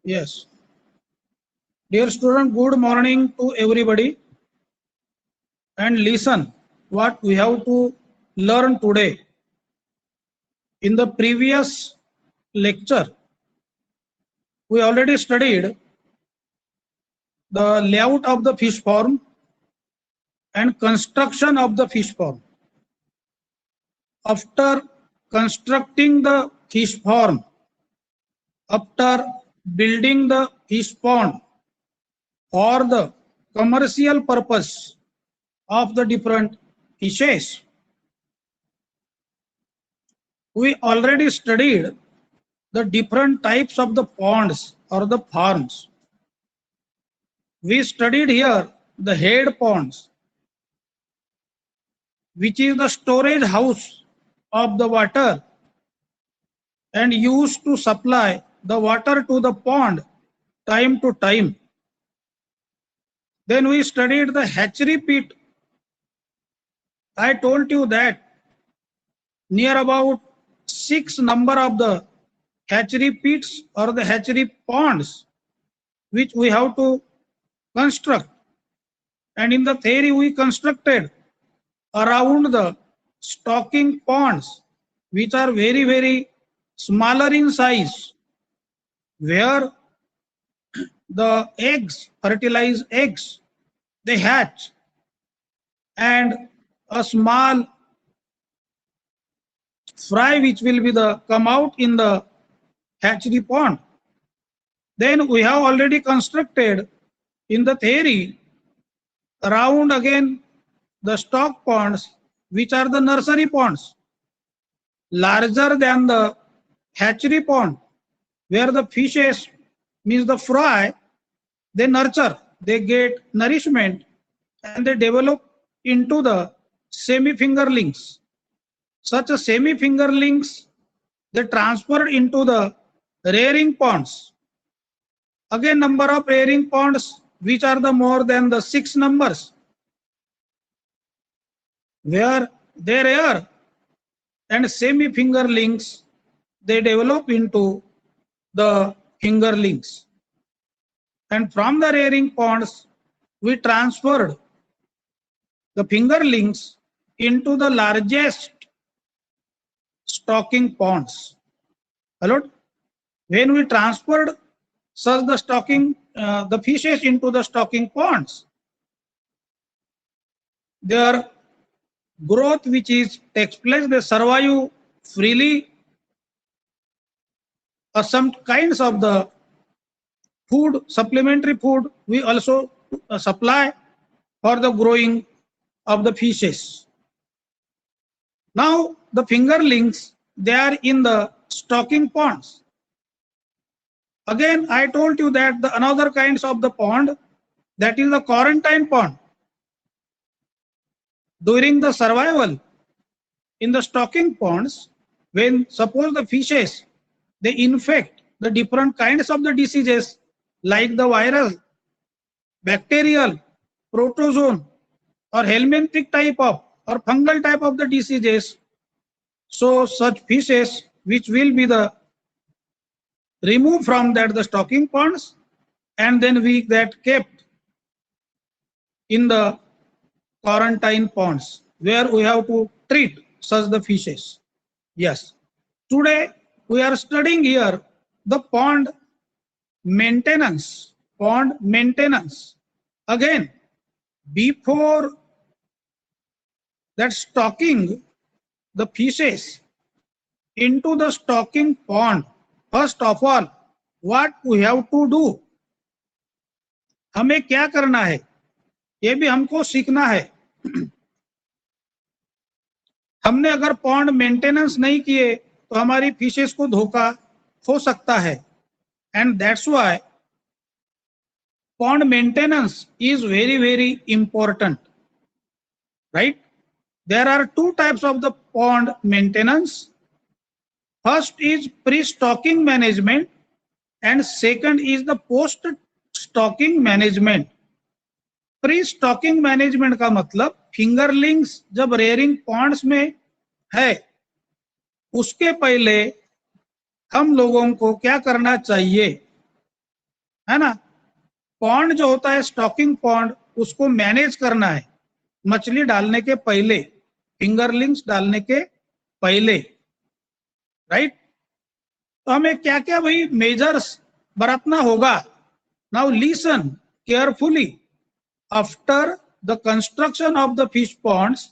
Yes. Dear student, good morning to everybody. And listen what we have to learn today. In the previous lecture, we already studied the layout of the fish farm and construction of the fish farm. After constructing the fish farm, after building the fish pond for the commercial purpose of the different fishes, we already studied the different types of the ponds or the farms. We studied here the head ponds, which is the storage house of the water and used to supply the water to the pond time to time. Then we studied the hatchery pit. I told you that near about 6 number of the hatchery pits or the hatchery ponds which we have to construct. And in the theory we constructed around the stocking ponds which are very, very smaller in size, where the eggs, fertilized eggs, they hatch, and a small fry which will be the come out in the hatchery pond. Then we have already constructed in the theory around again the stock ponds which are the nursery ponds, larger than the hatchery pond, where the fishes, means the fry, they nurture, they get nourishment, and they develop into the semi-fingerlings. Such a semi-fingerlings, they transferred into the rearing ponds. Again, number of rearing ponds which are the more than the 6 numbers, where they rear, and semi-fingerlings, they develop into the fingerlings. And from the rearing ponds, we transferred the fingerlings into the largest stocking ponds. Hello? When we transferred such the stocking, the fishes into the stocking ponds, their growth which is takes place, they survive freely. Some kinds of the food, supplementary food, we also supply for the growing of the fishes. Now the fingerlings, they are in the stocking ponds. Again, I told you that the another kinds of the pond, that is the quarantine pond. During the survival in the stocking ponds, when suppose the fishes, they infect the different kinds of the diseases like the viral, bacterial, protozoan, or helminthic type of or fungal type of the diseases. So such fishes which will be the removed from that the stocking ponds, and then we that kept in the quarantine ponds where we have to treat such the fishes. Yes. Today we are studying here the pond maintenance. Pond maintenance. Again, before that stocking the fishes into the stocking pond, first of all, what we have to do, हमें क्या करना है, ये भी हमको सीखना है. हमने अगर पॉन्ड मेंटेनेंस नहीं किए तो हमारी फिशेस को धोखा हो सकता है. And that's why pond maintenance is very, very important, right? There are two types of the pond maintenance. First is pre-stocking management and second is the post-stocking management. Pre-stocking management का मतलब fingerlings जब rearing Pond's में है उसके पहले हम लोगों को क्या करना चाहिए, है ना। पॉन्ड जो होता है स्टॉकिंग पॉन्ड, उसको मैनेज करना है मछली डालने के पहले, फिंगरलिंग्स डालने के पहले, राइट। तो हमें क्या क्या भाई मेजर्स बरतना होगा। Now listen carefully. After the construction of the fish ponds,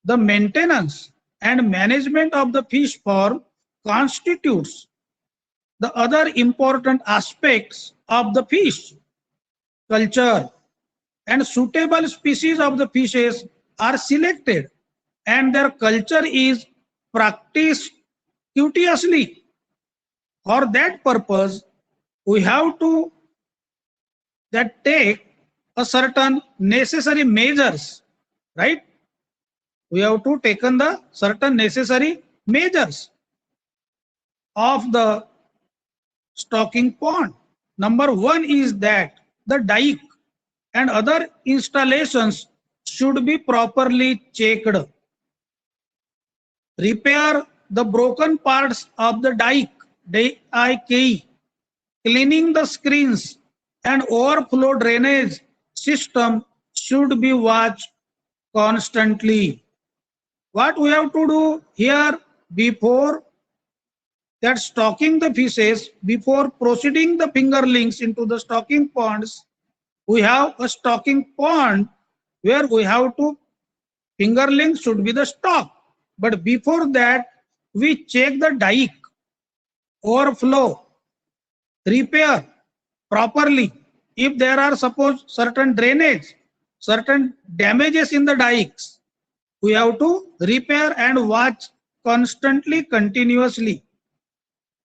the maintenance and management of the fish farm constitutes the other important aspects of the fish culture, and suitable species of the fishes are selected and their culture is practiced studiously. For that purpose, we have to that take a certain necessary measures, right? We have to taken the certain necessary measures of the stocking pond. Number one is that the dike and other installations should be properly checked. Repair the broken parts of the dike, cleaning the screens and overflow drainage system should be watched constantly. What we have to do here before that stocking the fishes, before proceeding the fingerlings into the stocking ponds, we have a stocking pond where we have to fingerlings should be the stock. But before that, we check the dike, overflow, repair properly. If there are suppose certain drainage, certain damages in the dikes, we have to repair and watch constantly, continuously.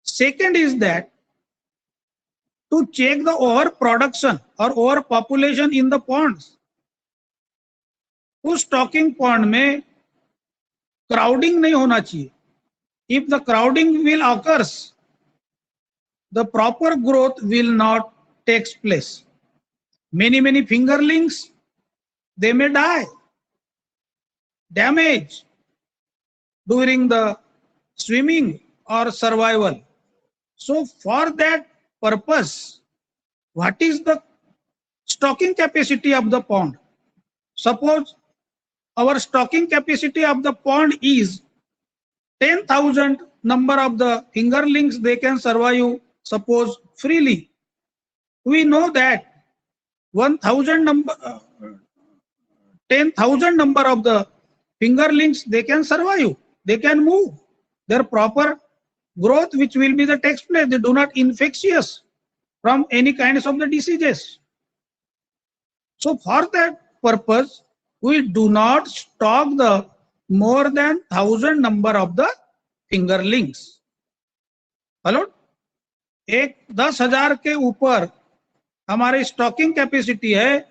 Second is that to check the overproduction or overpopulation in the ponds. उस stocking pond में crowding नहीं होना चाहिए. If the crowding will occurs, the proper growth will not takes place. Many fingerlings, they may die, damage during the swimming or survival. So for that purpose, what is the stocking capacity of the pond? Suppose our stocking capacity of the pond is 10,000 number of the fingerlings, they can survive suppose freely. We know that 1,000 number, 10,000 number of the fingerlings, they can survive, they can move. Their proper growth which will be the takes place, they do not infectious from any kinds of the diseases. So for that purpose, we do not stock the more than 1,000 number of the fingerlings. Hello, एक 10,000 के ऊपर हमारी stocking capacity है,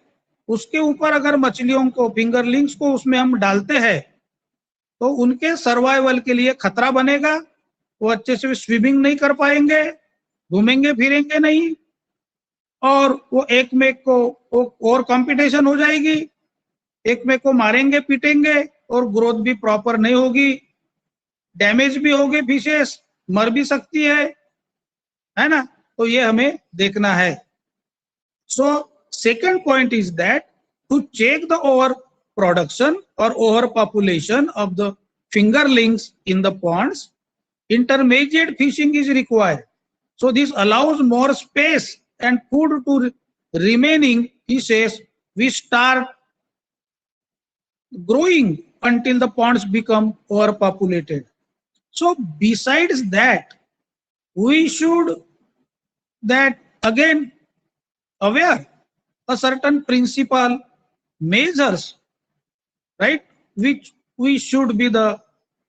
उसके ऊपर अगर मछलियों को फिंगरलिंग्स को उसमें हम डालते हैं तो उनके सर्वाइवल के लिए खतरा बनेगा. वो अच्छे से स्विमिंग नहीं कर पाएंगे, घूमेंगे फिरेंगे नहीं, और वो एक में को और कंपटीशन हो जाएगी, एक में को मारेंगे पीटेंगे और ग्रोथ भी प्रॉपर नहीं होगी, डैमेज भी होगी, फिशेस मर भी सकती है ना. तो ये हमें देखना है. So second point is that to check the over production और over population of the fingerlings in the ponds, intermediate fishing is required. So this allows more space and food to remaining fishes which start growing until the ponds become overpopulated. So besides that, we should that again aware a certain principal measures, right, which we should be the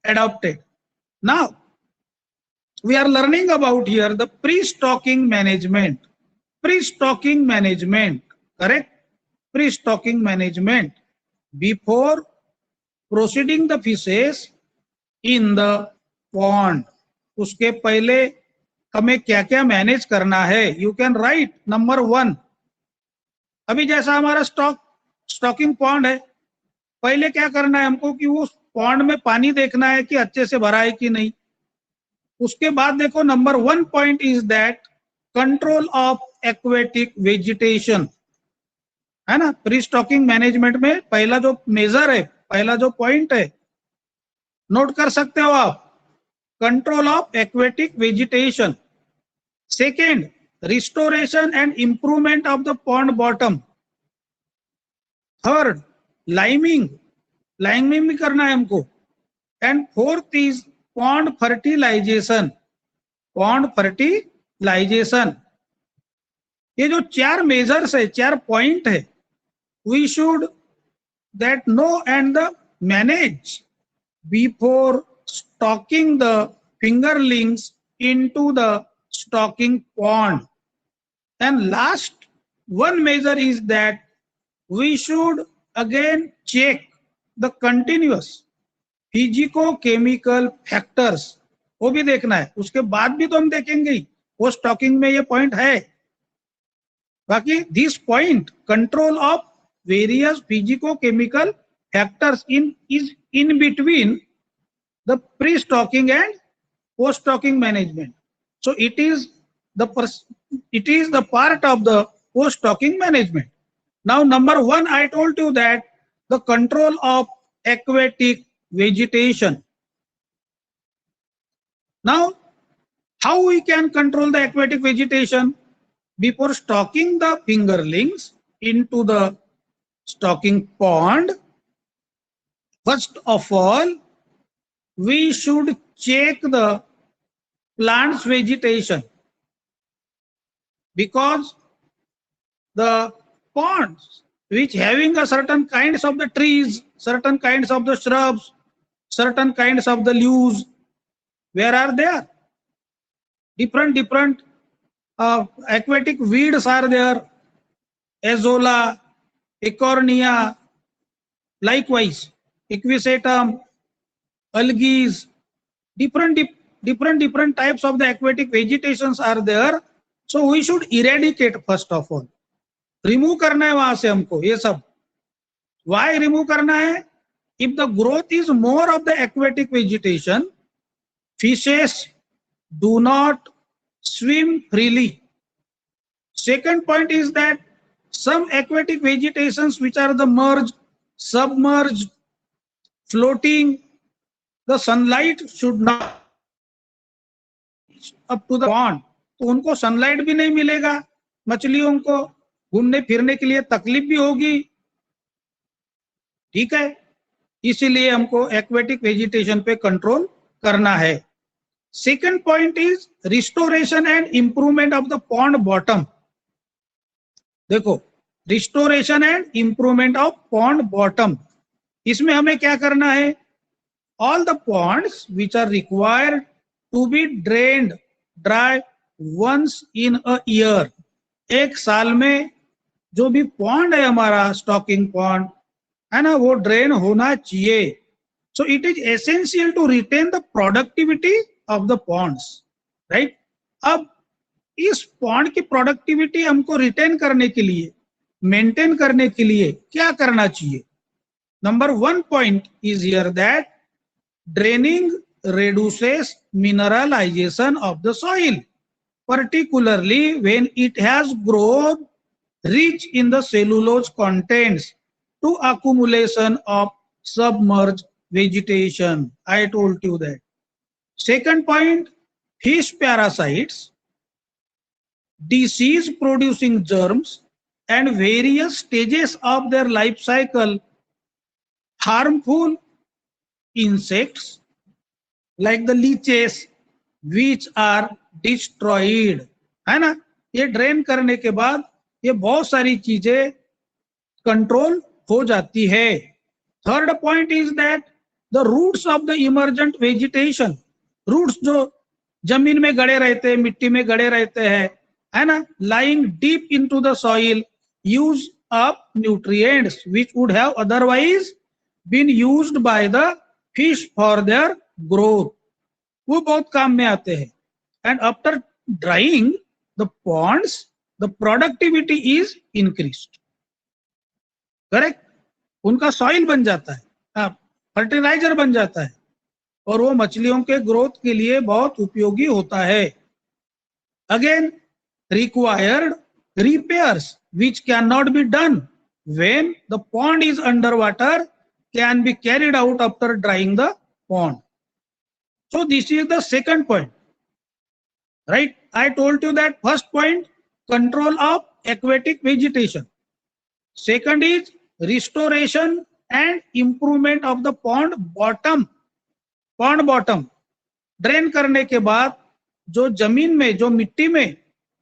adopted. Now we are learning about here the pre-stocking management. Pre-stocking management, correct? Pre-stocking management before proceeding the fishes in the pond. उसके पहले हमें क्या क्या manage करना है. You can write number 1. अभी जैसा हमारा स्टॉकिंग पॉन्ड है, पहले क्या करना है हमको कि उस पॉन्ड में पानी देखना है कि अच्छे से भरा है कि नहीं. उसके बाद देखो number 1 point is that control of aquatic vegetation, है ना। प्री स्टॉकिंग मैनेजमेंट में पहला जो मेजर है, पहला जो पॉइंट है, नोट कर सकते हो आप, control of aquatic vegetation. Second, restoration and improvement of the pond bottom. Third, liming, liming भी करना है हमको. And fourth is pond fertilisation, pond fertilisation. ये जो चार मेजर्स है, चार पॉइंट है, we should that know and the manage before stocking the fingerlings into the stocking pond. And last one measure is that we should again check the continuous physico-chemical factors. वो भी देखना है, उसके बाद भी तो हम देखेंगे ही, वो स्टॉकिंग में ये पॉइंट है. बाकी this point, control of various physico chemical factors is in between the pre stocking and post stocking management. So it is the part of the post stocking management. Now number 1, I told you that the control of aquatic vegetation. Now how we can control the aquatic vegetation? Before stocking the fingerlings into the stocking pond, first of all we should check the plant's vegetation, because the ponds which having a certain kinds of the trees, certain kinds of the shrubs, certain kinds of the leaves, where are there? Different aquatic weeds are there, azolla, ecornia, likewise equisetum, algae, different types of the aquatic vegetations are there. So we should eradicate first of all, remove करना है वहां से हमको ये सब. Why remove करना है? If the growth is more of the aquatic vegetation, fishes do not swim freely. Second point is that some aquatic vegetations which are the merged, submerged, floating, the sunlight should not up to the pond. तो उनको sunlight भी नहीं मिलेगा, मछलियों को घूमने फिरने के लिए तकलीफ भी होगी. ठीक है, इसीलिए हमको एक्वेटिक वेजिटेशन पे कंट्रोल करना है. Second point is restoration and improvement of the pond bottom. देखो, restoration and improvement of pond bottom, इसमें हमें क्या करना है? All the ponds which are required to be drained dry once in a year. एक साल में जो भी पॉन्ड है हमारा स्टॉकिंग पॉन्ड है ना, वो ड्रेन होना चाहिए. So it is essential to retain the productivity of the ponds, right? अब इस पॉन्ड की प्रोडक्टिविटी हमको रिटेन करने के लिए, मेंटेन करने के लिए क्या करना चाहिए? Number 1 point is here that draining reduces mineralization of the soil, particularly when it has grown rich in the cellulose contents to accumulation of submerged vegetation. I told you that. Second point, fish parasites, disease producing germs and various stages of their life cycle, harmful insects like the leeches which are destroyed, है ना. ये drain करने के बाद ये बहुत सारी चीजें कंट्रोल हो जाती है. Third point is that the roots of the emergent vegetation, roots जो जमीन में गड़े रहते हैं, मिट्टी में गड़े रहते हैं, है ना, lying deep into the soil, use up nutrients which would have otherwise been used by the fish for their growth. वो बहुत काम में आते हैं. And after drying the ponds the productivity is increased. Correct, उनका सॉइल बन जाता है, फर्टिलाइजर बन जाता है, और वो मछलियों के ग्रोथ के लिए बहुत उपयोगी होता है. Again required repairs which cannot be done when the pond is underwater can be carried out after drying the pond. So this is the second point, right? I told you that first point, control of aquatic vegetation. Second is restoration and improvement of the pond bottom. pond bottom drain करने के बाद जो जमीन में, जो मिट्टी में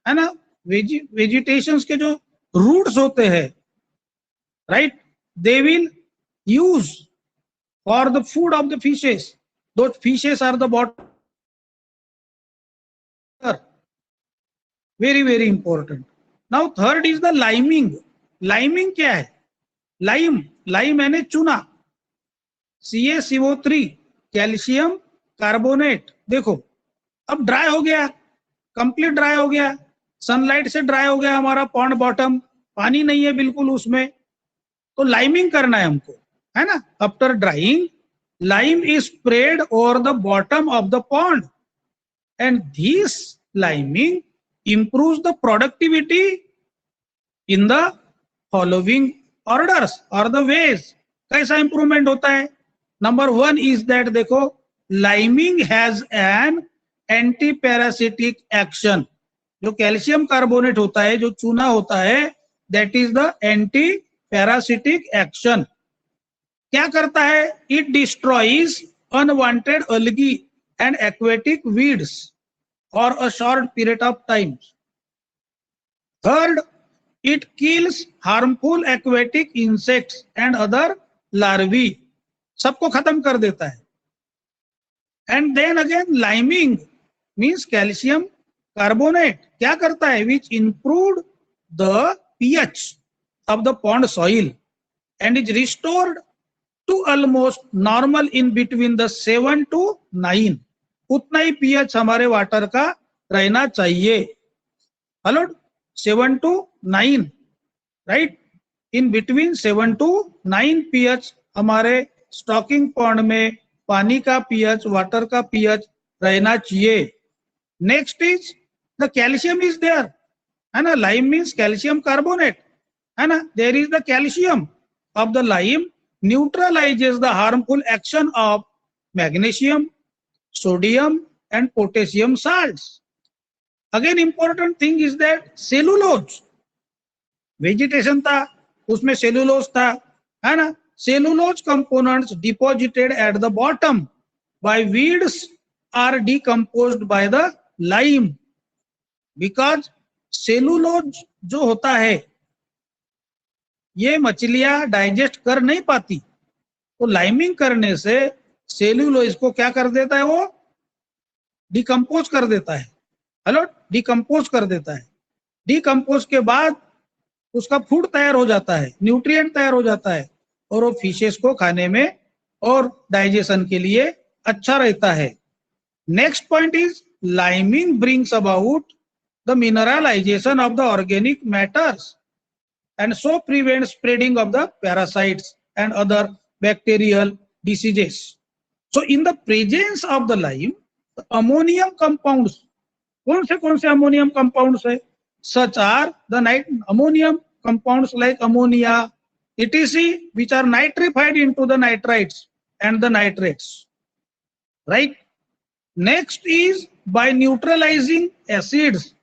है ना, वेजिटेशंस के जो रूट्स होते हैं, right, they will use for the food of the fishes. Though fishes are the bottom. Very very important. Now third is the liming. Liming क्या है? लाइम, लाइम यानी चूना, CaCO3, कैल्शियम कार्बोनेट. देखो अब ड्राई हो गया, कंप्लीट ड्राई हो गया, सनलाइट से ड्राई हो गया हमारा पॉन्ड बॉटम, पानी नहीं है बिल्कुल उसमें, तो लाइमिंग करना है हमको, है ना. After drawing, lime is spread over the bottom of the pond and this liming improves the productivity in the following orders or the ways. कैसा इंप्रूवमेंट होता है? नंबर 1 इज दैट, देखो, liming has an anti parasitic action. जो calcium carbonate होता है, जो चूना होता है, that is the anti parasitic action. क्या करता है? It destroys unwanted algae and aquatic weeds for a short period of time. Third, it kills harmful aquatic insects and other larvae. सबको खत्म कर देता है. And then again, liming means calcium carbonate. क्या करता है? Which improved the pH of the pond soil and is restored to almost normal in between the 7 to 9. उतना ही pH हमारे वाटर का रहना चाहिए. Hello, 7 to 9, right, in between 7 to 9 pH हमारे stocking pond में पानी का पीएच, वाटर का पीएच रहना चाहिए. Next is the calcium is there, है ना. लाइम मीन्स कैल्शियम कार्बोनेट, है ना. There is the calcium of the lime neutralises the harmful action of magnesium, sodium and potassium salts. Again, important thing is that cellulose, vegetation था, उसमें cellulose था, है ना. Cellulose components deposited at the bottom by weeds are decomposed by the lime. Because cellulose जो होता है, ये मछलियां डाइजेस्ट कर नहीं पाती, तो लाइमिंग करने से सेल्यूलोज को क्या कर देता है? वो डिकम्पोज कर देता है. हेलो, डिकम्पोज कर देता है. डिकम्पोज के बाद उसका फूड तैयार हो जाता है, न्यूट्रिएंट तैयार हो जाता है, और वो फिशेस को खाने में और डाइजेशन के लिए अच्छा रहता है. Next point is liming brings about the mineralisation of the organic matters and so prevent spreading of the parasites and other bacterial diseases. So in the presence of the lime, the ammonium compounds, कौन से ammonium compounds है? Such are the ammonium compounds like ammonia, etc., which are nitrified into the nitrites and the nitrates, right? Next is by neutralizing acids,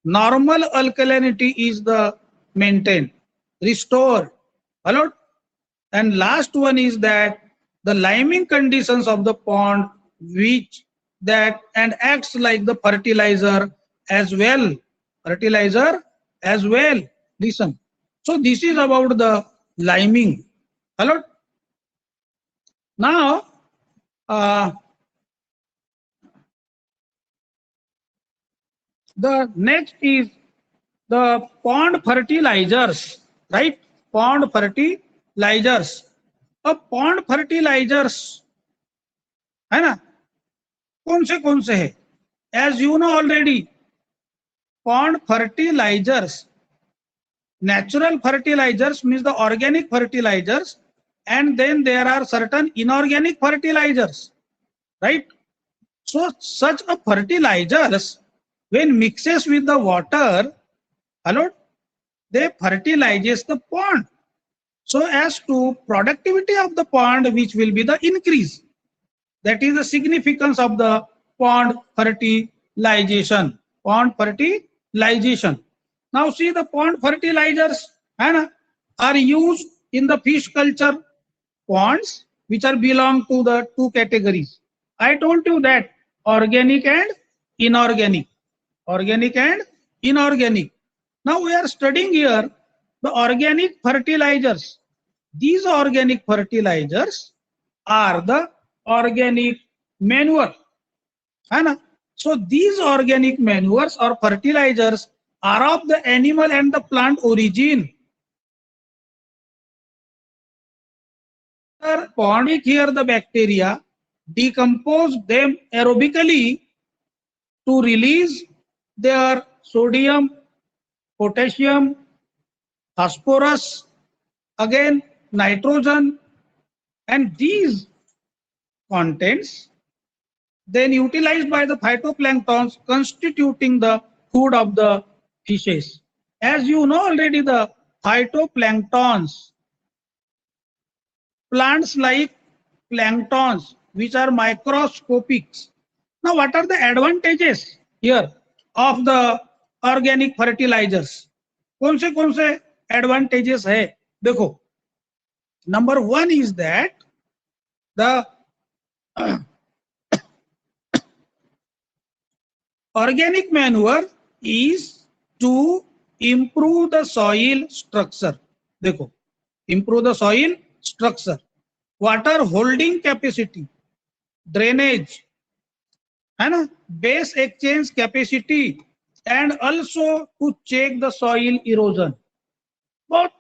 normal alkalinity is the maintained, restored. Hello? And last one is that the liming conditions of the pond which that and acts like the fertilizer as well. Fertilizer as well. Listen. So this is about the liming. Hello. Now, the next is the pond fertilizers, right? Pond fertilizers. अब pond fertilisers है ना, कौन से है? As you know already, pond fertilizers, natural fertilizers means the organic fertilizers, and then there are certain inorganic fertilizers, right? So such a fertilizers when mixes with the water, hello, they fertilizes the pond so as to productivity of the pond, which will be the increase. That is the significance of the pond fertilization. Pond fertilization. Now see, the pond fertilizers are used in the fish culture ponds, which are belong to the two categories. I told you that organic and inorganic. Organic and inorganic. Now we are studying here the organic fertilizers. These organic fertilizers are the organic manure. So these organic manures or fertilizers are of the animal and the plant origin. Ponding here the bacteria decompose them aerobically to release their sodium, potassium, phosphorus, again nitrogen, and these contents then utilized by the phytoplanktons constituting the food of the fishes. As you know already, the phytoplanktons, plants like planktons which are microscopic. Now what are the advantages here of the organic fertilizers? कौन से advantages है? देखो, number one is that the organic manure is to improve the soil structure. देखो, improve the soil structure, water holding capacity, drainage, base exchange capacity, and also to check the soil erosion. बहुत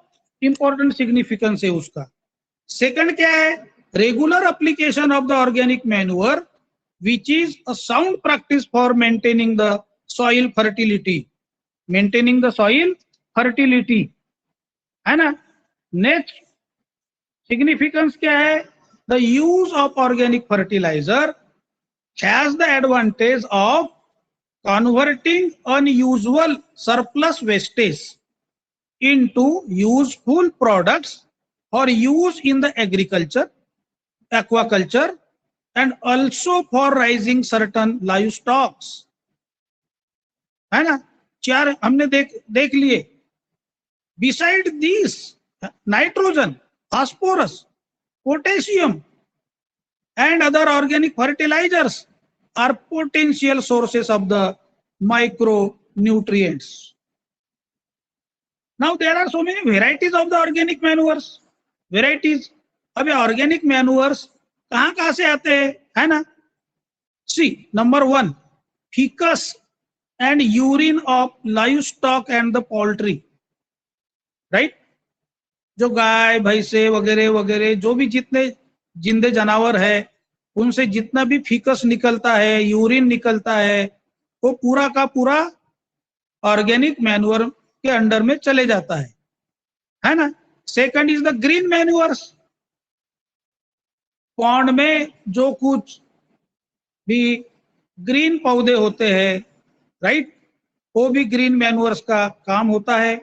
important significance है उसका. Second क्या है? Regular application of the organic manure, which is a sound practice for maintaining the soil fertility. Maintaining the soil fertility. है ना? Next significance क्या है? The use of organic fertilizer has the advantage of converting unusual surplus wastage into useful products for use in the agriculture, aquaculture, and also for raising certain livestock. है ना? चार हमने देख लिए. Beside these, nitrogen, phosphorus, potassium, and other organic fertilizers are potential sources of the micronutrients. Now there are so many varieties of the organic manures. Varieties. अब ये organic manures कहाँ से आते हैं, है ना? See, number one, feces and urine of livestock and the poultry. Right? जो गाय, भैंसे वगैरह वगैरह जो भी जितने जिंदे जानवर है, उनसे जितना भी फीकस निकलता है, यूरिन निकलता है, वो पूरा का पूरा ऑर्गेनिक मैन्योर के अंडर में चले जाता है ना? Second is the green manures. Pond में जो कुछ भी ग्रीन पौधे होते हैं, राइट, वो भी ग्रीन मैन्योर्स का काम होता है.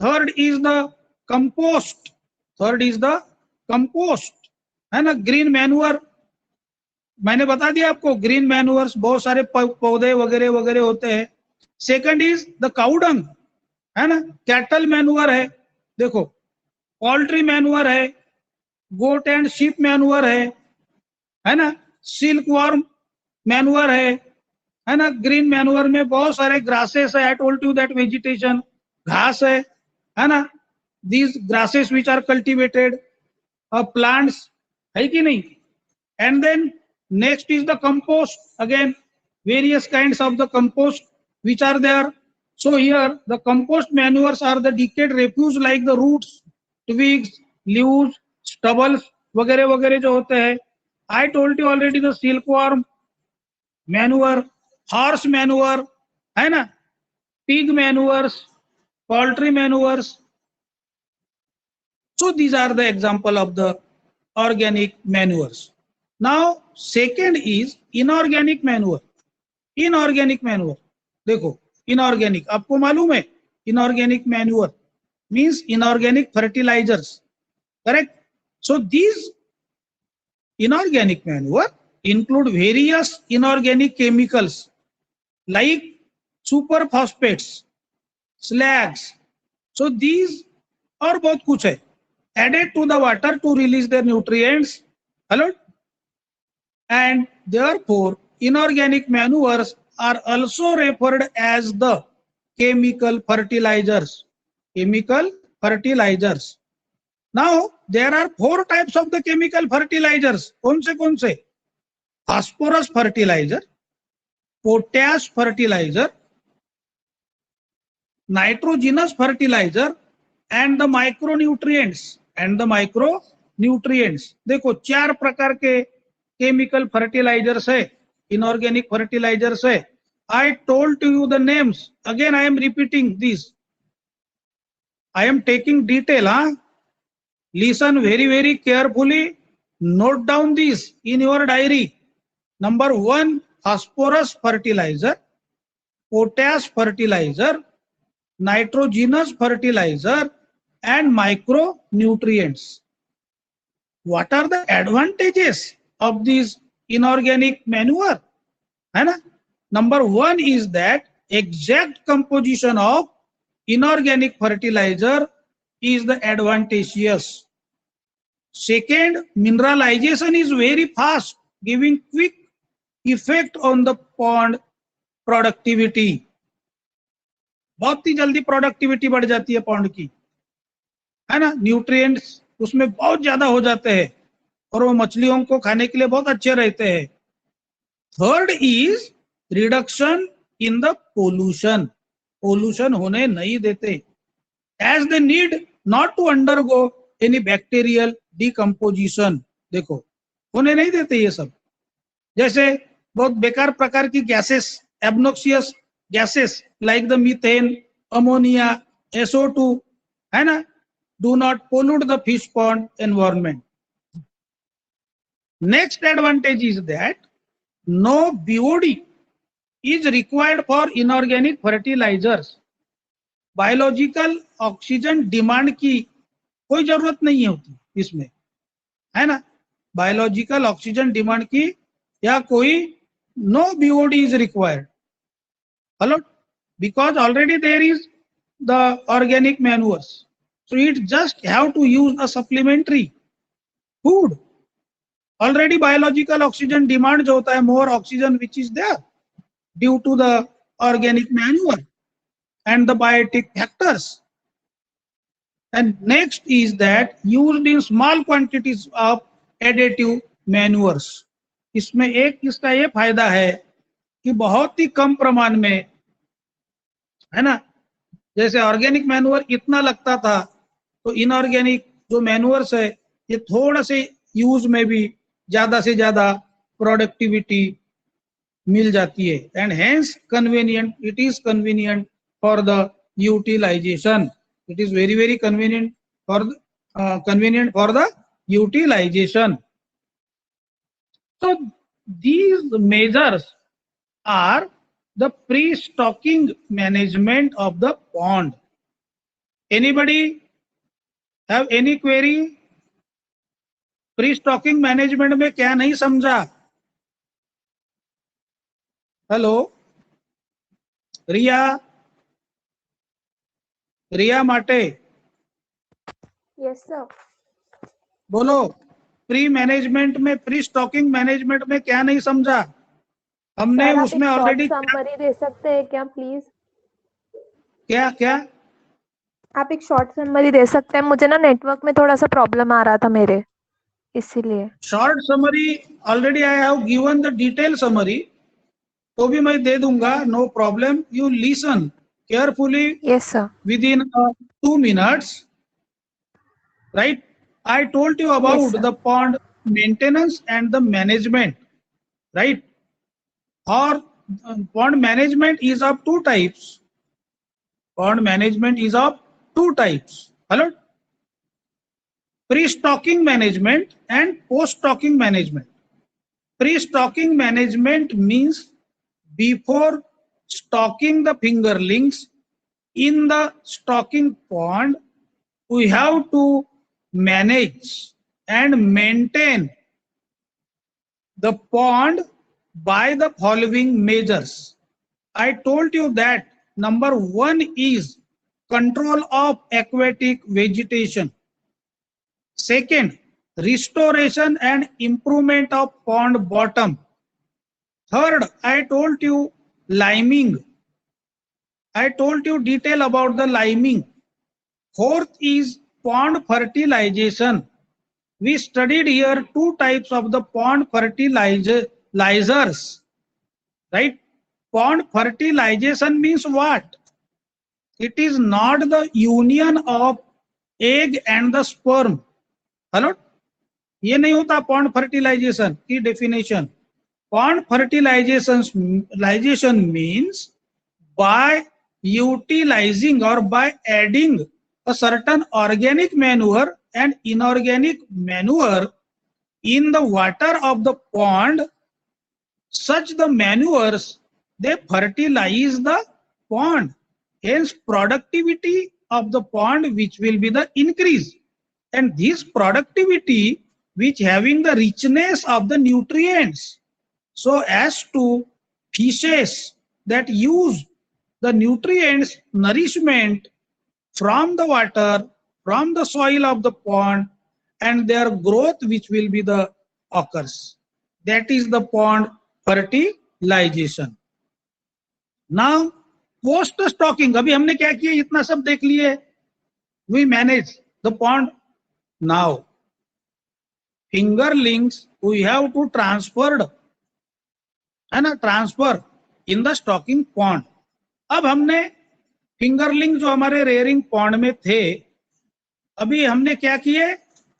Third is the compost. Third is the compost, है ना? ग्रीन मैन्योर मैंने बता दिया आपको, ग्रीन मैन्योर्स बहुत सारे पौधे वगैरह वगैरह होते हैं. सेकंड इज द काउडंग, है ना? कैटल मैन्योर है, देखो, पोल्ट्री मैन्योर है, गोट एंड शीप मैन्योर है ना? सिल्क वर्म मैन्योर है ना? ग्रीन मैन्योर में बहुत सारे ग्रासेस है. I told you that vegetation, घास है ना? These grasses which are cultivated plants, है कि नहीं? And then next is the compost. Again, various kinds of the compost which are there. So here the compost manures are the decayed refuse like the roots, twigs, leaves, stubbles वगैरह वगैरह जो होते हैं. I told you already the silkworm manure, horse manure, है ना? Pig manures, poultry manures. So these are the example of the organic manures. Now second is inorganic manure. Inorganic manure, देखो, inorganic आपको मालूम है, inorganic manure means inorganic fertilizers. Correct? So these inorganic manure include various inorganic chemicals like superphosphates, slags. So these और बहुत कुछ है added to the water to release their nutrients. Hello? And therefore inorganic manures are also referred as the chemical fertilizers. Chemical fertilizers. Now there are four types of the chemical fertilizers. कौन से? Phosphorus fertilizer, potash fertilizer, nitrogenous fertilizer and the micronutrients. देखो चार प्रकार के chemical fertilisers है, inorganic fertilisers है. I told to you the names. Again I am repeating this. I am taking detail. Listen very carefully. Note down this in your diary. Number 1, phosphorus fertilizer, potash fertilizer, nitrogenous fertilizer and micronutrients. What are the advantages of these inorganic manure? है ना? Number 1 is that exact composition of inorganic fertilizer is the advantageous. Second, mineralization is very fast, giving quick effect on the pond productivity. बहुत ही जल्दी productivity बढ़ जाती है pond की, है ना. न्यूट्रिएंट्स उसमें बहुत ज्यादा हो जाते हैं और वो मछलियों को खाने के लिए बहुत अच्छे रहते हैं. Third is reduction in the pollution होने नहीं देते, as they need not to undergo any bacterial decomposition. देखो होने नहीं देते ये सब. जैसे बहुत बेकार प्रकार की gases, obnoxious gases like the methane, ammonia, SO2, है ना, do not pollute the fish pond environment. Next advantage is that no BOD is required for inorganic fertilizers. Biological oxygen demand की कोई जरूरत नहीं होती इसमें, है ना. बायोलॉजिकल ऑक्सीजन डिमांड की या कोई no BOD is required. Hello? Because already there is the organic manures. So it just have to use a supplementary food. Already biological oxygen demand जो होता है, more oxygen which is there due to the organic manure and the biotic factors. And next is that used in small quantities of additive manures. इसमें एक इसका ये फायदा है कि बहुत ही कम प्रमाण में, है ना. जैसे ऑर्गेनिक मैन्योर इतना लगता था, तो इनऑर्गेनिक जो मैन्योर्स है ये थोड़ा से यूज में भी ज्यादा से ज्यादा प्रोडक्टिविटी मिल जाती है. And hence convenient, it is convenient for the utilization. It is very convenient for the utilization. So these measures are the pre-stocking management of the pond. Anybody have any query? Pre-stocking management में क्या नहीं समझा? Hello रिया माटे. Yes sir. बोलो, pre management में, pre stocking management में क्या नहीं समझा? हमने उसमें ऑलरेडी समरी दे सकते हैं क्या प्लीज? क्या आप एक शॉर्ट समरी दे सकते हैं? मुझे ना नेटवर्क में थोड़ा सा प्रॉब्लम आ रहा था मेरे, इसीलिए. Short summary already I have given the detail summary, तो भी मैं दे दूंगा, no problem. You listen carefully. Yes sir. Within 2 minutes, right? I told you about Yes, sir. the pond maintenance and the management, right? Or pond management is of 2 types. Pond management is of 2 types. Hello? Pre-stocking management and post-stocking management. Pre-stocking management means before stocking the fingerlings in the stocking pond, we have to manage and maintain the pond by the following measures. I told you that number one is control of aquatic vegetation. Second, restoration and improvement of pond bottom. Third, I told you liming. I told you detail about the liming. Fourth is pond fertilization. We studied here two types of the pond fertilizers, right? Pond fertilization means what? It is not the union of egg and the sperm. Hello, ये नहीं होता pond fertilization की definition. Pond fertilization means by utilizing or by adding a certain organic manure and inorganic manure in the water of the pond, such the manures, they fertilize the pond. Hence productivity of the pond which will be the increase. And this productivity which having the richness of the nutrients, so as to fishes that use the nutrients, nourishment from the water, from the soil of the pond, and their growth which will be the occurs. That is the pond fertilization. Now post stocking, अभी हमने क्या किया, इतना सब देख लिए. We manage the pond. Now fingerlings we have to transferred, है ना, transfer in the stocking pond. अब हमने फिंगरलिंग जो हमारे रेयरिंग पॉन्ड में थे, अभी हमने क्या किए,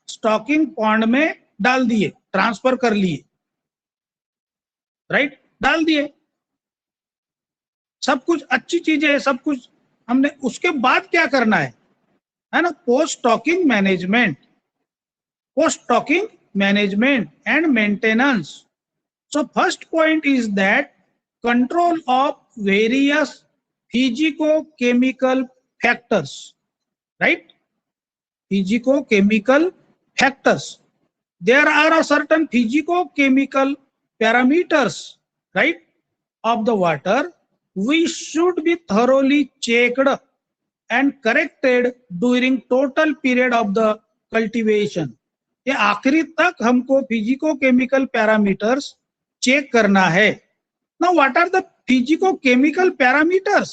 स्टॉकिंग पॉन्ड में डाल दिए, ट्रांसफर कर लिए, राइट, डाल दिए. सब कुछ अच्छी चीजें है, सब कुछ हमने. उसके बाद क्या करना है ना, post stocking management and maintenance. So first point is that control of various physico-chemical factors, right? Physico-chemical factors. There are a certain physico-chemical parameters, right, of the water. We should be thoroughly checked and corrected during total period of the cultivation. ये आखिरी तक हमको physico-chemical parameters check करना है. Now what are the physico-chemical parameters,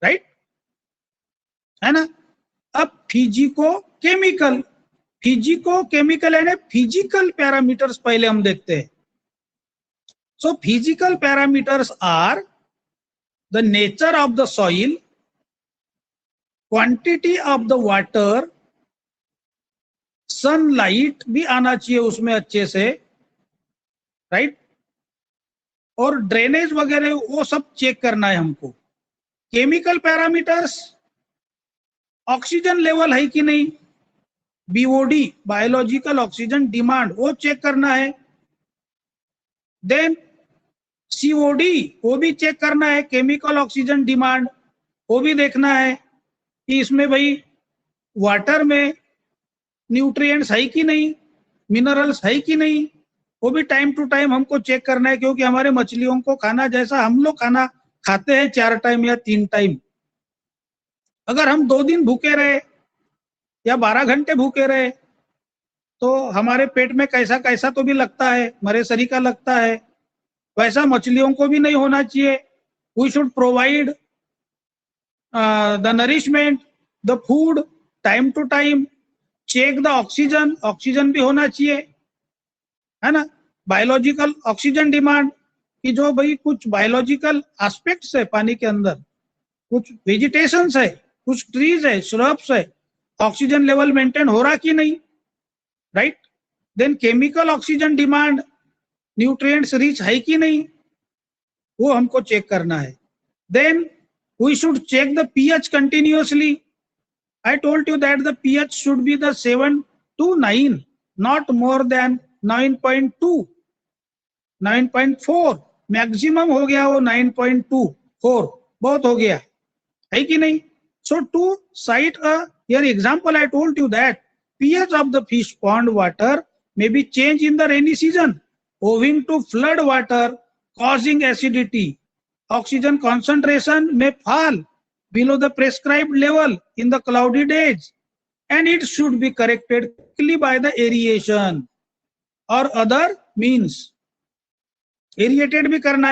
right? है ना. अब physico-chemical यानी physical parameters पहले हम देखते हैं. So physical parameters are the nature of the soil, quantity of the water, sunlight भी आना चाहिए उसमें अच्छे से, right? और ड्रेनेज वगैरह वो सब चेक करना है हमको. केमिकल पैरामीटर्स, ऑक्सीजन लेवल है कि नहीं, बीओडी बायोलॉजिकल ऑक्सीजन डिमांड वो चेक करना है. देन सीओडी वो भी चेक करना है, केमिकल ऑक्सीजन डिमांड वो भी देखना है कि इसमें भाई वाटर में न्यूट्रिएंट्स है कि नहीं, मिनरल्स है कि नहीं, वो भी टाइम टू टाइम हमको चेक करना है. क्योंकि हमारे मछलियों को खाना जैसा हम लोग खाना खाते हैं 4 टाइम या 3 टाइम, अगर हम 2 दिन भूखे रहे या 12 घंटे भूखे रहे तो हमारे पेट में कैसा कैसा तो भी लगता है, मरे शरीर का लगता है. वैसा मछलियों को भी नहीं होना चाहिए. We should provide the nourishment, the food time to time. Check the oxygen भी होना चाहिए, है ना. बायोलॉजिकल ऑक्सीजन डिमांड कि जो भाई कुछ बायोलॉजिकल एस्पेक्ट्स है पानी के अंदर, कुछ वेजिटेशंस है, कुछ ट्रीज है, श्रब्स है, ऑक्सीजन लेवल मेंटेन हो रहा कि नहीं, right. Then chemical oxygen demand, nutrients rich है कि नहीं, वो हमको चेक करना है. Then we should check the pH continuously. I told you that the pH should be the 7 to 9, not more than 9.2, 9.4 maximum हो गया वो 9.24, बहुत हो गया है कि नहीं. So to cite a Here example I told you that pH of the fish pond water may be changed in the rainy season owing to flood water causing acidity. Oxygen concentration may fall below the prescribed level in the cloudy days, and it should be corrected quickly by the aeration or other means. Aerated भी करना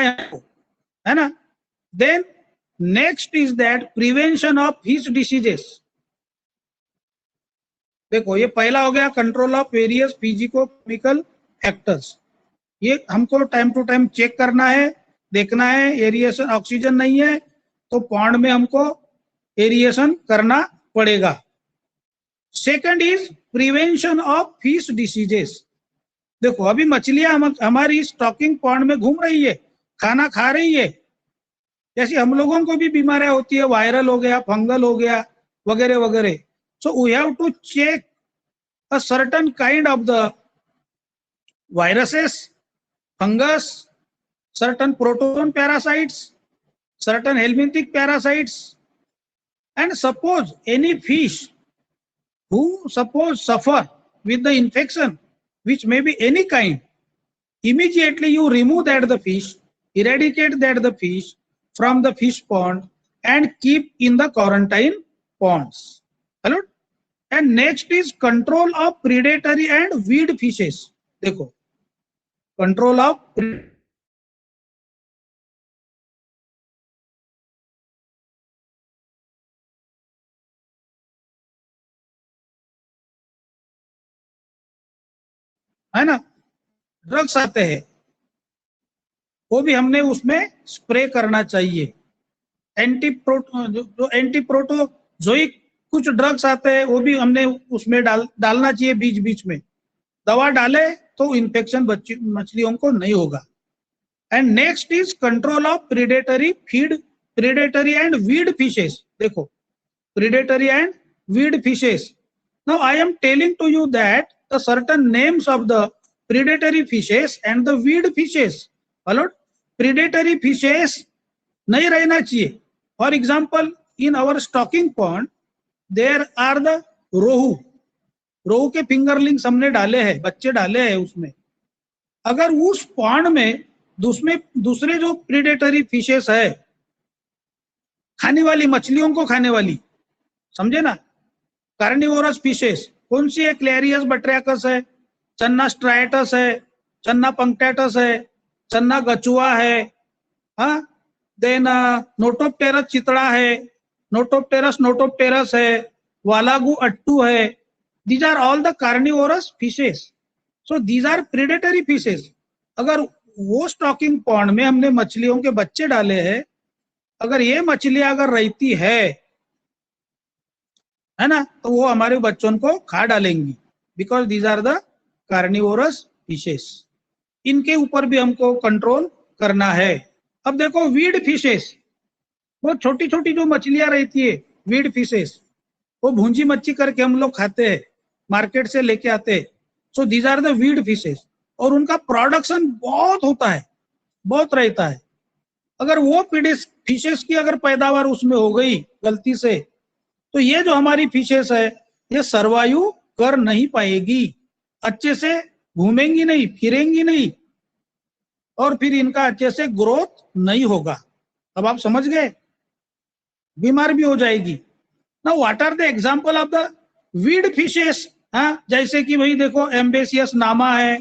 है ना. Then next is that prevention of fish diseases. देखो ये पहला हो गया control of various physico chemical factors. ये हमको टाइम टू टाइम चेक करना है, देखना है एरिएशन ऑक्सीजन नहीं है तो पॉन्ड में हमको एरिएशन करना पड़ेगा. Second is prevention of fish diseases. देखो अभी मछलियां हमारी स्टॉकिंग पॉन्ड में घूम रही है, खाना खा रही है, जैसे हम लोगों को भी बीमारियां होती है, वायरल हो गया, फंगल हो गया वगैरह वगैरह. So we have to check a certain kind of the viruses, fungus, certain protozoan parasites, certain helminthic parasites, and suppose any fish who suppose suffer with the infection, which may be any kind, immediately you remove that the fish, eradicate that the fish from the fish pond and keep in the quarantine ponds. Hello? And next is control of predatory and weed fishes. देखो control of है ना, drugs आते हैं वो भी हमने उसमें spray करना चाहिए. जो एंटी प्रोटोजोइक कुछ ड्रग्स आते हैं वो भी हमने उसमें डालना चाहिए बीच बीच में. दवा डाले तो इन्फेक्शन मछलियों को नहीं होगा. And next is control of predatory and weed fishes. देखो predatory and weed fishes. Now I am telling to you that the certain names of the predatory fishes and the weed fishes. Hello, predatory fishes नहीं रहना चाहिए. For example in our stocking pond there are the rohu के fingerlings हमने डाले हैं, बच्चे डाले हैं उसमें. अगर उस पॉन्ड में दूसरे जो प्रेडेटरी फिशेस है, खाने वाली मछलियों को खाने वाली, समझे ना, कार्निवोरस फिशेस कौन सी है? क्लेरियस बट्रैकस है, चन्ना स्ट्राइटस है, चन्ना पंक्टेटस है, चन्ना गचुआ है, हाँ, देन नोटोप्टेरस चितड़ा है, नोटोप्टेरस है, वालागू अट्टू है. These are all the carnivorous fishes. So these are predatory fishes. अगर वो स्टॉकिंग पॉन्ड में हमने मछलियों के बच्चे डाले हैं, अगर ये मछलियां अगर रहती है ना, तो वो हमारे बच्चों को खा डालेंगी. Because these are the carnivorous fishes. इनके ऊपर भी हमको कंट्रोल करना है. अब देखो वीड फिशेस, वो छोटी छोटी जो मछलियां रहती है वीड फिशेस, वो भूंजी मच्छी करके हम लोग खाते हैं, मार्केट से लेके आते हैं. So these are the weed fishes. और उनका प्रोडक्शन बहुत होता है, बहुत रहता है. अगर वो फिशेस की अगर पैदावार उसमें हो गई गलती से, तो ये जो हमारी फिशेस है ये सर्वाइव कर नहीं पाएगी, अच्छे से घूमेंगी नहीं, फिरेंगी नहीं, और फिर इनका अच्छे से ग्रोथ नहीं होगा. अब आप समझ गए, बीमार भी हो जाएगी. Now what are the example of the weed fishes? हाँ, जैसे कि भाई देखो एम्बेसियस नामा है,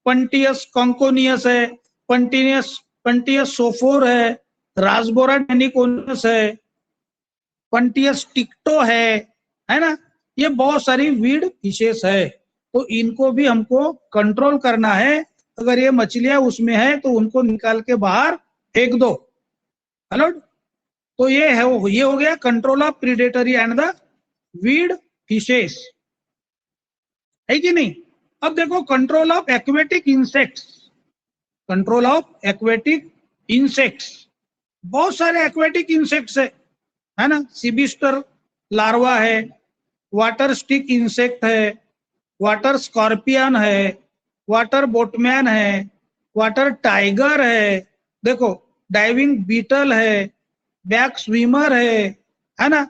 पंटियस कॉन्कोनियस है, पंटियस सोफोर है, रासबोरा डेनिकोनियस है, पंटियस टिक्टो है ना. ये बहुत सारी वीड फिशेस है. तो इनको भी हमको कंट्रोल करना है. अगर ये मछलियां उसमें है तो उनको निकाल के बाहर फेंक दो. हेलो, तो ये हो गया control of predatory and the weed fishes, है कि नहीं. अब देखो control of aquatic insects. Control of aquatic insects, बहुत सारे एक्वेटिक इंसेक्ट्स है ना. सीबिस्टर लार्वा है, वाटर स्टिक इंसेक्ट है, वाटर स्कॉर्पियन है, वाटर बोटमैन है, वाटर टाइगर है, देखो डाइविंग बीटल है, बैक स्विमर है ना.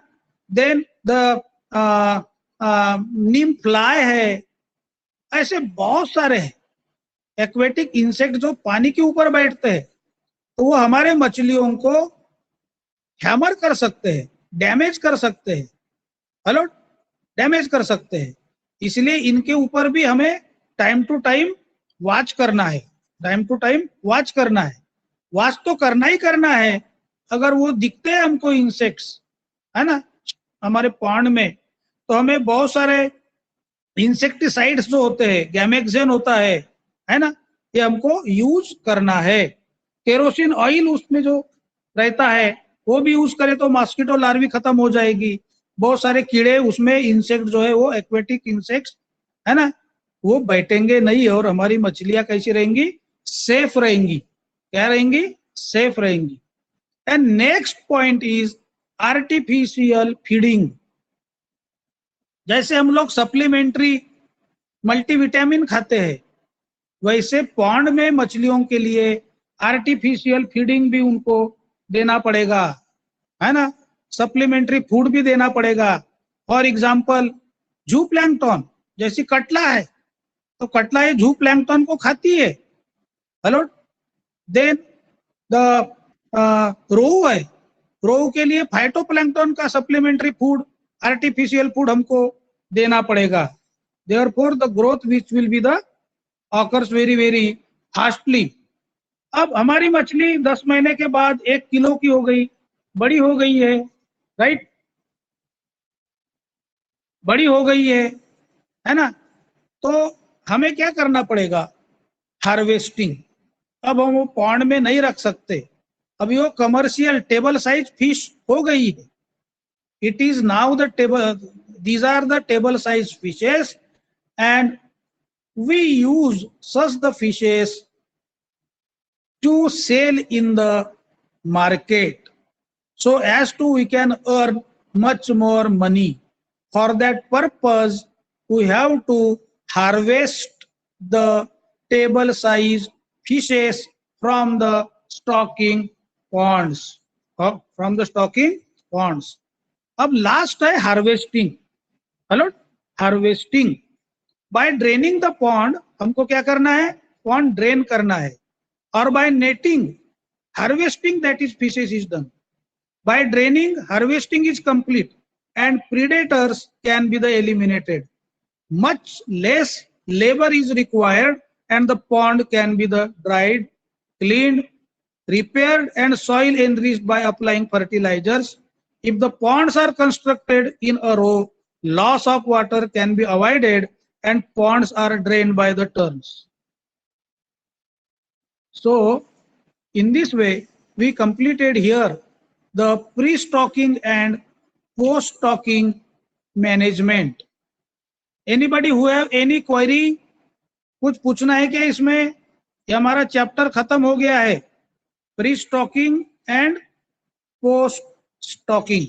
देन द नीम फ्लाई है, ऐसे बहुत सारे हैं एक्वेटिक इंसेक्ट जो पानी के ऊपर बैठते हैं, तो वो हमारे मछलियों को हैमर कर सकते हैं, डैमेज कर सकते हैं, हेलो, डैमेज कर सकते हैं। इसलिए इनके ऊपर भी हमें टाइम टू टाइम वॉच करना है, टाइम टू टाइम वॉच करना है। वॉच तो करना ही करना है। अगर वो दिखते हैं हमको इंसेक्ट्स, है ना, हमारे पॉन्ड में, तो हमें बहुत सारे इंसेक्टिसाइड्स जो होते हैं, गैमेक्सेन होता है ना, ये हमको यूज करना है। केरोसिन ऑयल उसमें जो रहता है वो भी यूज करें तो मॉस्किटो लार्वी खत्म हो जाएगी। बहुत सारे कीड़े उसमें, इंसेक्ट जो है वो एक्वेटिक इंसेक्ट्स, है ना, वो बैठेंगे नहीं और हमारी मछलियां कैसी रहेंगी? सेफ रहेंगी। क्या रहेंगी? सेफ रहेंगी। And next point is artificial feeding. जैसे हम लोग सप्लीमेंट्री मल्टीविटामिन खाते हैं, वैसे पॉन्ड में मछलियों के लिए आर्टिफिशियल फीडिंग भी उनको देना पड़ेगा, है ना, सप्लीमेंट्री फूड भी देना पड़ेगा। फॉर एग्जाम्पल जू प्लैंकटन, जैसी कटला है, तो कटला ये जू प्लैंकटन को खाती है, हेलो। देन द रोहू है, रोहू के लिए फाइटोप्लैंकटन का सप्लीमेंट्री फूड, आर्टिफिशियल फूड हमको देना पड़ेगा। Therefore the growth which will be the occurs very very fastly. अब हमारी मछली 10 महीने के बाद 1 किलो की हो गई, बड़ी हो गई है, राइट, बड़ी हो गई है ना, तो हमें क्या करना पड़ेगा? हार्वेस्टिंग। अब हम वो पॉन्ड में नहीं रख सकते, अभी वो कमर्शियल टेबल साइज फिश हो गई है। It is now the table, these are the table size fishes and we use such the fishes to sell in the market, so as to we can earn much more money. For that purpose we have to harvest the table size fishes from the stocking ponds, from the stocking ponds. अब last है harvesting, hello, harvesting. By draining the pond, हमको क्या करना है? Pond drain करना है। और by netting, harvesting that is fishes is done. By draining, harvesting is complete and predators can be the eliminated. Much less labor is required and the pond can be the dried, cleaned, repaired and soil enriched by applying fertilizers. If the ponds are constructed in a row, loss of water can be avoided and ponds are drained by the turns. So in this way we completed here the pre-stocking and post-stocking management. Anybody who have any query? कुछ पूछना है क्या इसमें? ये हमारा chapter खत्म हो गया है, pre stocking and post stocking.